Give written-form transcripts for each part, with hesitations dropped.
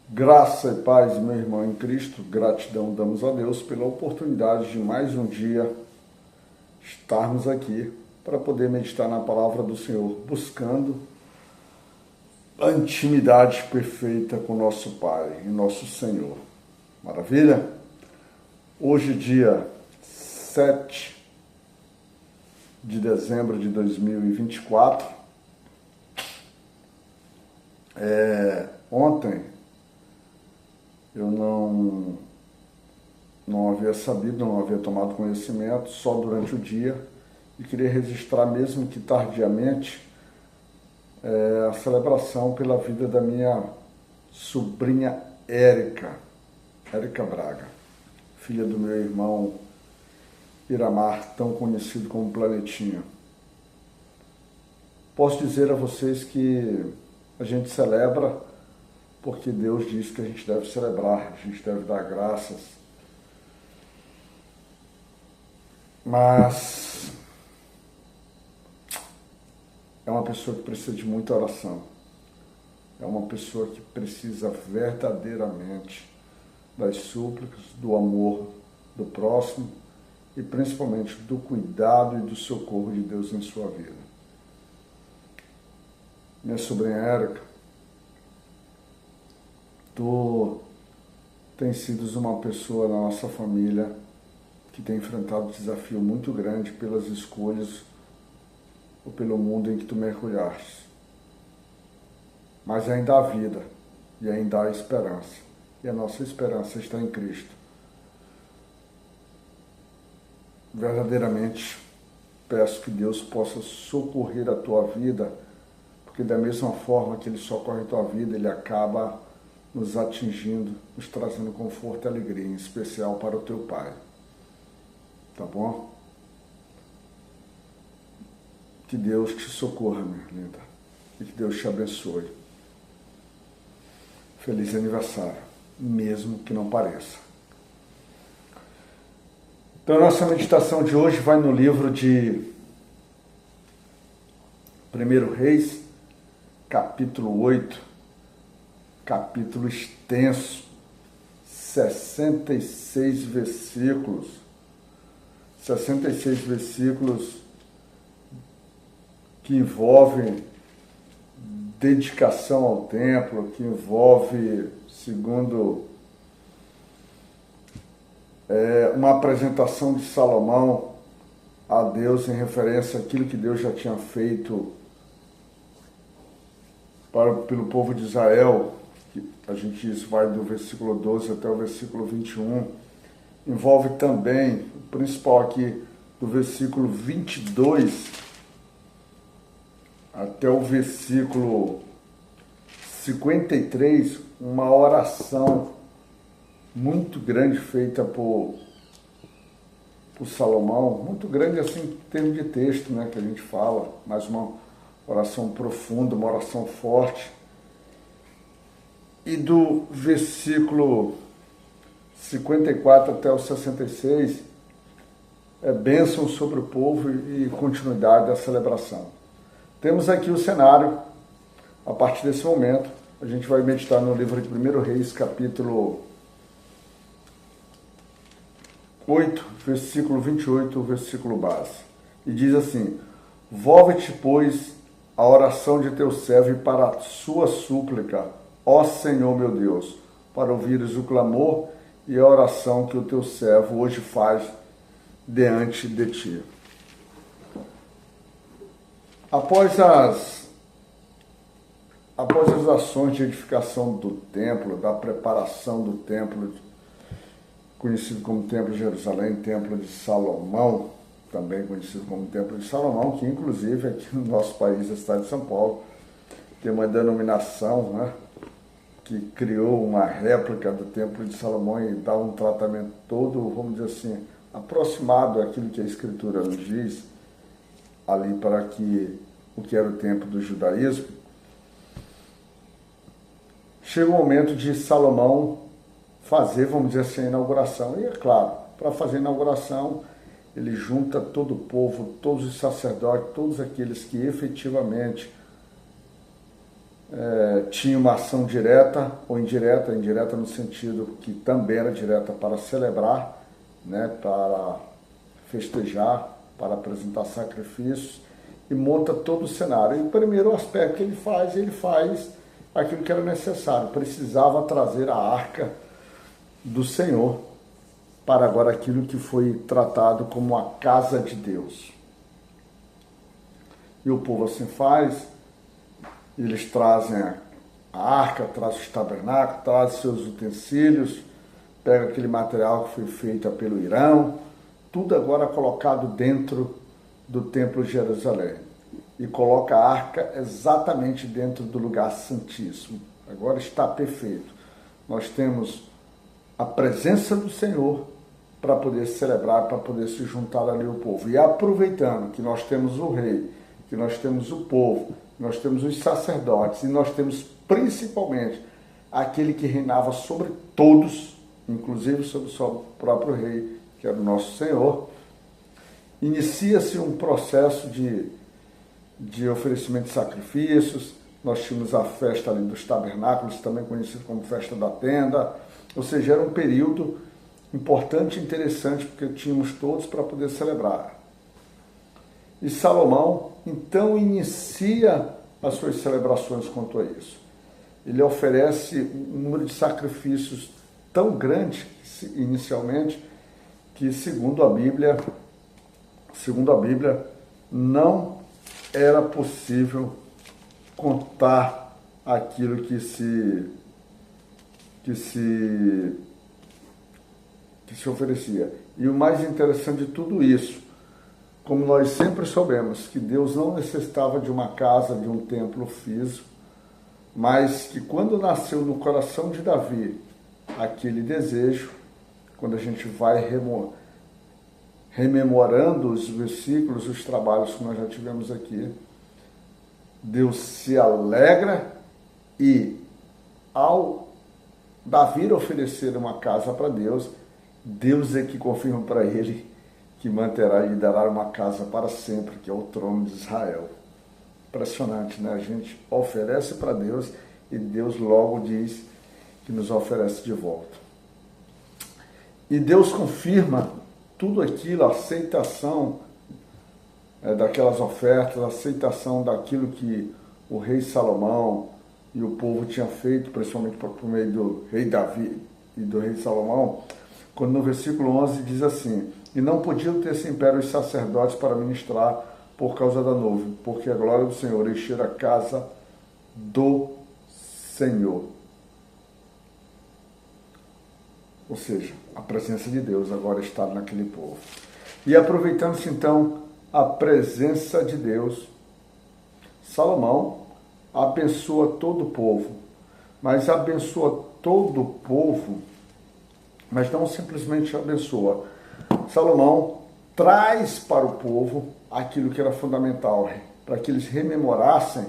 Graça e paz, meu irmão em Cristo, gratidão damos a Deus pela oportunidade de mais um dia estarmos aqui para poder meditar na palavra do Senhor, buscando a intimidade perfeita com nosso Pai e nosso Senhor. Maravilha? Hoje, dia 7 de dezembro de 2024, ontem eu não havia sabido, não havia tomado conhecimento, só durante o dia, e queria registrar, mesmo que tardiamente, a celebração pela vida da minha sobrinha Érica Braga, filha do meu irmão Iramar, tão conhecido como Planetinha. Posso dizer a vocês que a gente celebra porque Deus diz que a gente deve celebrar, a gente deve dar graças. Mas é uma pessoa que precisa de muita oração. É uma pessoa que precisa verdadeiramente das súplicas, do amor do próximo e principalmente do cuidado e do socorro de Deus em sua vida. Minha sobrinha Érica, tu tens sido uma pessoa na nossa família que tem enfrentado um desafio muito grande pelas escolhas ou pelo mundo em que tu mergulhaste. Mas ainda há vida e ainda há esperança. E a nossa esperança está em Cristo. Verdadeiramente peço que Deus possa socorrer a tua vida, porque da mesma forma que Ele socorre a tua vida, Ele acaba nos atingindo, nos trazendo conforto e alegria, em especial para o teu Pai. Tá bom? Que Deus te socorra, minha linda, e que Deus te abençoe. Feliz aniversário, mesmo que não pareça. Então, a nossa meditação de hoje vai no livro de 1 Reis, capítulo 8, capítulo extenso, 66 versículos. 66 versículos que envolvem dedicação ao templo, que envolve, segundo uma apresentação de Salomão a Deus em referência àquilo que Deus já tinha feito pelo povo de Israel, que a gente diz vai do versículo 12 até o versículo 21, envolve também, o principal aqui, do versículo 22 até o versículo 53, uma oração muito grande feita por Salomão, muito grande assim em termos de texto, né, que a gente fala, mas uma oração profunda, uma oração forte. E do versículo 54 até o 66 é bênção sobre o povo e continuidade da celebração. Temos aqui o cenário. A partir desse momento, a gente vai meditar no livro de 1 Reis, capítulo 8, versículo 28, o versículo base. E diz assim: volve-te, pois, a oração de teu servo para a sua súplica, ó Senhor meu Deus, para ouvires o clamor e a oração que o teu servo hoje faz diante de ti. Após as ações de edificação do templo, da preparação do templo, conhecido como Templo de Jerusalém, Templo de Salomão, também conhecido como Templo de Salomão, que inclusive aqui no nosso país, a cidade de São Paulo, tem uma denominação, né, que criou uma réplica do Templo de Salomão e dá um tratamento todo, vamos dizer assim, aproximado àquilo que a Escritura nos diz, ali para que o que era o templo do judaísmo. Chega o momento de Salomão fazer, vamos dizer assim, a inauguração. E é claro, para fazer a inauguração, ele junta todo o povo, todos os sacerdotes, todos aqueles que efetivamente tinha uma ação direta ou indireta, indireta no sentido que também era direta para celebrar, né, para festejar, para apresentar sacrifícios, e monta todo o cenário. E o primeiro aspecto que ele faz aquilo que era necessário. Precisava trazer a arca do Senhor para agora aquilo que foi tratado como a casa de Deus. E o povo assim faz, eles trazem a arca, trazem os tabernáculos, trazem seus utensílios, pega aquele material que foi feito pelo Irão, tudo agora colocado dentro do Templo de Jerusalém. E coloca a arca exatamente dentro do lugar santíssimo. Agora está perfeito. Nós temos a presença do Senhor para poder celebrar, para poder se juntar ali o povo. E aproveitando que nós temos o rei, que nós temos o povo, nós temos os sacerdotes e nós temos principalmente aquele que reinava sobre todos, inclusive sobre o seu próprio rei, que era o nosso Senhor, inicia-se um processo de oferecimento de sacrifícios. Nós tínhamos a festa ali dos tabernáculos, também conhecido como festa da tenda, ou seja, era um período importante e interessante, porque tínhamos todos para poder celebrar. E Salomão, então, inicia as suas celebrações quanto a isso. Ele oferece um número de sacrifícios tão grande, inicialmente, que, segundo a Bíblia, não era possível contar aquilo que se oferecia. E o mais interessante de tudo isso, como nós sempre soubemos, que Deus não necessitava de uma casa, de um templo físico, mas que quando nasceu no coração de Davi aquele desejo, quando a gente vai rememorando os versículos, os trabalhos que nós já tivemos aqui, Deus se alegra e, ao Davi oferecer uma casa para Deus, Deus é que confirma para ele que manterá e lhe dará uma casa para sempre, que é o trono de Israel. Impressionante, né? A gente oferece para Deus e Deus logo diz que nos oferece de volta. E Deus confirma tudo aquilo, a aceitação daquelas ofertas, a aceitação daquilo que o rei Salomão e o povo tinha feito, principalmente por meio do rei Davi e do rei Salomão, quando no versículo 11 diz assim: e não podiam ter-se em pé os sacerdotes para ministrar por causa da nuvem, porque a glória do Senhor encher a casa do Senhor. Ou seja, a presença de Deus agora está naquele povo. E aproveitando-se então a presença de Deus, Salomão abençoa todo o povo, mas abençoa todo o povo, mas não simplesmente abençoa. Salomão traz para o povo aquilo que era fundamental, para que eles rememorassem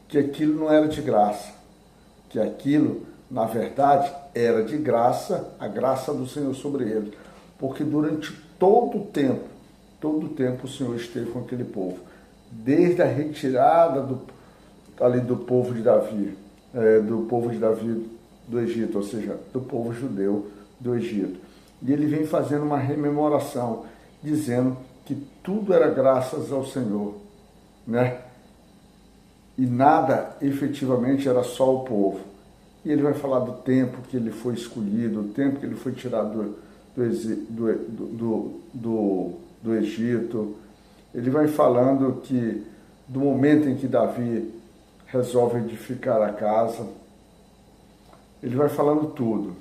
que aquilo não era de graça, que aquilo, na verdade, era de graça, a graça do Senhor sobre eles, porque durante todo o tempo o Senhor esteve com aquele povo, desde a retirada do povo de Davi, do Egito, ou seja, do povo judeu do Egito. E ele vem fazendo uma rememoração, dizendo que tudo era graças ao Senhor, né? E nada efetivamente era só o povo. E ele vai falar do tempo que ele foi escolhido, o tempo que ele foi tirado do Egito. Ele vai falando que do momento em que Davi resolve edificar a casa, ele vai falando tudo.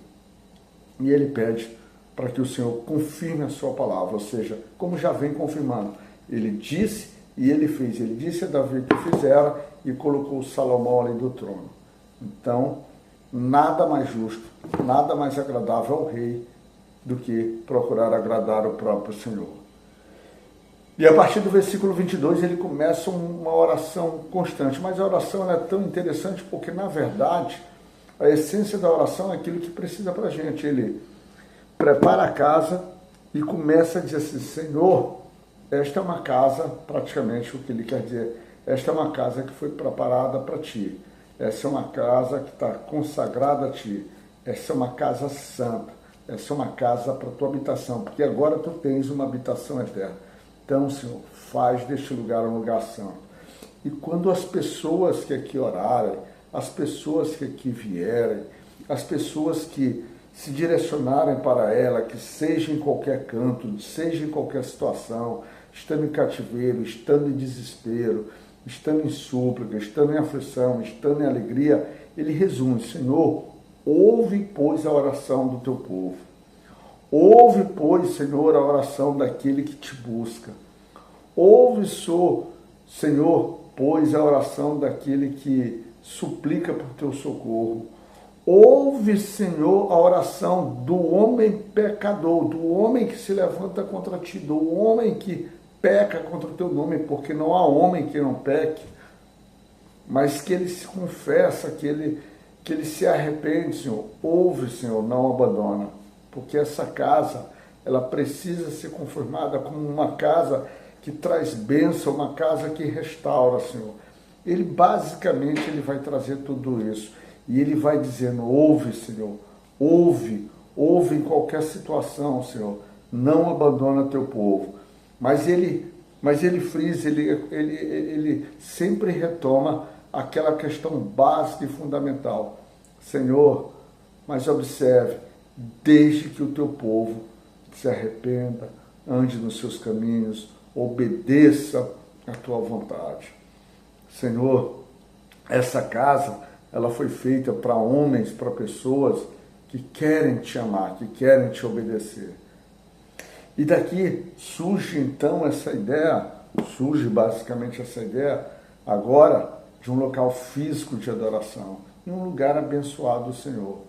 E ele pede para que o Senhor confirme a sua palavra, ou seja, como já vem confirmando. Ele disse e ele fez. Ele disse a Davi que fizera e colocou Salomão ali do trono. Então, nada mais justo, nada mais agradável ao rei do que procurar agradar o próprio Senhor. E a partir do versículo 22 ele começa uma oração constante, mas a oração é tão interessante porque, na verdade, a essência da oração é aquilo que precisa para a gente. Ele prepara a casa e começa a dizer assim: Senhor, esta é uma casa, praticamente o que ele quer dizer, esta é uma casa que foi preparada para ti. Essa é uma casa que está consagrada a Ti. Essa é uma casa santa. Essa é uma casa para a Tua habitação, porque agora Tu tens uma habitação eterna. Então, Senhor, faz deste lugar um lugar santo. E quando as pessoas que aqui orarem, as pessoas que aqui vierem, as pessoas que se direcionarem para ela, que seja em qualquer canto, seja em qualquer situação, estando em cativeiro, estando em desespero, estando em súplica, estando em aflição, estando em alegria, ele resume: Senhor, ouve, pois, a oração do teu povo. Ouve, pois, Senhor, a oração daquele que te busca. Ouve, Senhor, pois, a oração daquele que suplica por teu socorro. Ouve, Senhor, a oração do homem pecador, do homem que se levanta contra ti, do homem que peca contra o teu nome, porque não há homem que não peque, mas que ele se confessa, que ele se arrepende, Senhor. Ouve, Senhor, não abandona, porque essa casa, ela precisa ser confirmada como uma casa que traz bênção, uma casa que restaura, Senhor. Ele basicamente vai trazer tudo isso. E ele vai dizendo: ouve, Senhor, ouve em qualquer situação, Senhor, não abandona teu povo. Mas ele frisa, ele sempre retoma aquela questão básica e fundamental. Senhor, mas observe, desde que o teu povo se arrependa, ande nos seus caminhos, obedeça a tua vontade. Senhor, essa casa, ela foi feita para homens, para pessoas que querem te amar, que querem te obedecer. E daqui surge então surge basicamente essa ideia agora de um local físico de adoração, um lugar abençoado do Senhor,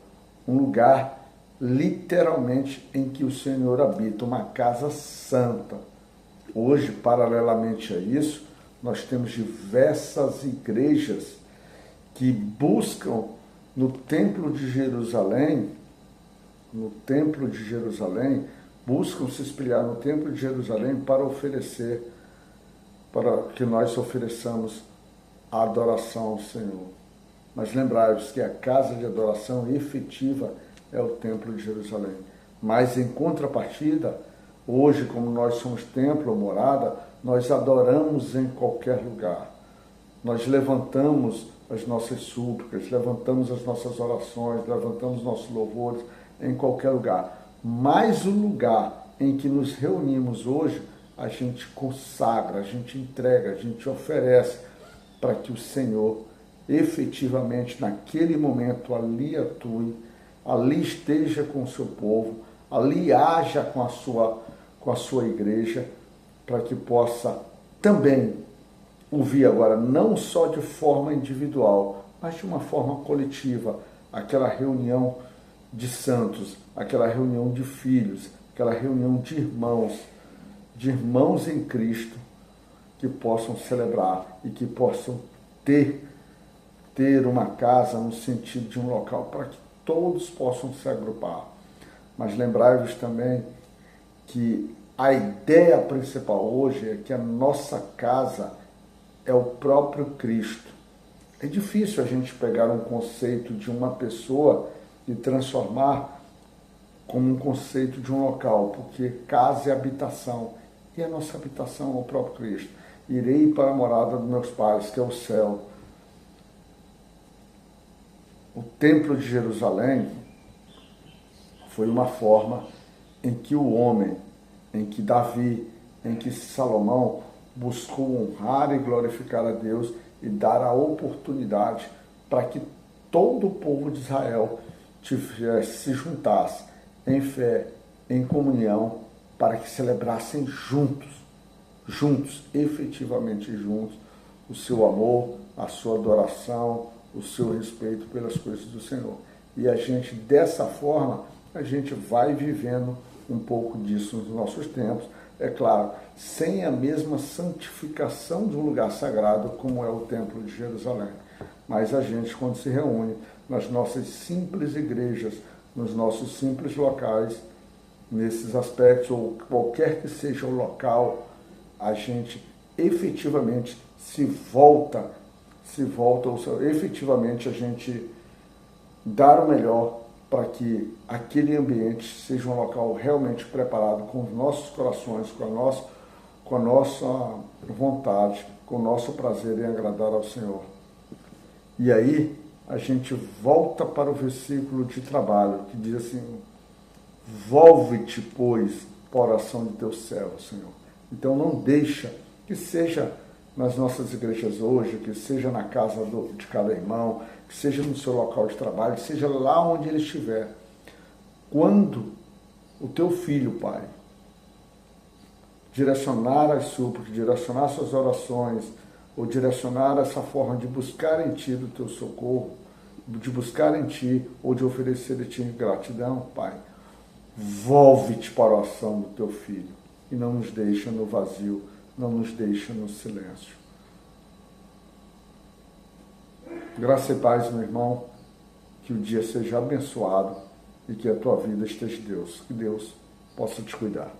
um lugar literalmente em que o Senhor habita, uma casa santa. Hoje, paralelamente a isso, nós temos diversas igrejas que buscam no Templo de Jerusalém, buscam se espelhar no Templo de Jerusalém para que nós ofereçamos a adoração ao Senhor. Mas lembrai-vos que a casa de adoração efetiva é o Templo de Jerusalém. Mas em contrapartida, hoje, como nós somos templo ou morada, nós adoramos em qualquer lugar. Nós levantamos as nossas súplicas, levantamos as nossas orações, levantamos nossos louvores em qualquer lugar. Mas o lugar em que nos reunimos hoje, a gente consagra, a gente entrega, a gente oferece para que o Senhor efetivamente naquele momento ali atue, ali esteja com o seu povo, ali haja com a sua igreja, para que possa também ouvir agora, não só de forma individual, mas de uma forma coletiva, aquela reunião de santos, aquela reunião de filhos, aquela reunião de irmãos em Cristo, que possam celebrar e que possam ter uma casa no sentido de um local para que todos possam se agrupar. Mas lembrai-vos também que a ideia principal hoje é que a nossa casa é o próprio Cristo. É difícil a gente pegar um conceito de uma pessoa e transformar como um conceito de um local, porque casa é habitação, e a nossa habitação é o próprio Cristo. Irei para a morada dos meus pais, que é o céu. O Templo de Jerusalém foi uma forma em que o homem, em que Davi, em que Salomão buscou honrar e glorificar a Deus e dar a oportunidade para que todo o povo de Israel se juntasse em fé, em comunhão, para que celebrassem juntos, efetivamente juntos, o seu amor, a sua adoração, o seu respeito pelas coisas do Senhor. E a gente, dessa forma, a gente vai vivendo um pouco disso nos nossos tempos, é claro, sem a mesma santificação de um lugar sagrado como é o Templo de Jerusalém. Mas a gente, quando se reúne nas nossas simples igrejas, nos nossos simples locais, nesses aspectos, ou qualquer que seja o local, a gente efetivamente se volta se volta ao Senhor. Efetivamente, a gente dar o melhor para que aquele ambiente seja um local realmente preparado com os nossos corações, com a nossa vontade, com o nosso prazer em agradar ao Senhor. E aí a gente volta para o versículo de trabalho, que diz assim: volve-te, pois, para a oração de teu servo, Senhor. Então não deixa, que seja nas nossas igrejas hoje, que seja na casa de cada irmão, que seja no seu local de trabalho, que seja lá onde ele estiver. Quando o teu filho, Pai, direcionar as súplicas, direcionar suas orações, ou direcionar essa forma de buscar em Ti do Teu socorro, de buscar em Ti, ou de oferecer a Ti gratidão, Pai, volve-te para a oração do Teu Filho e não nos deixa no vazio, não nos deixa no silêncio. Graça e paz, meu irmão, que o dia seja abençoado e que a tua vida esteja de Deus, que Deus possa te cuidar.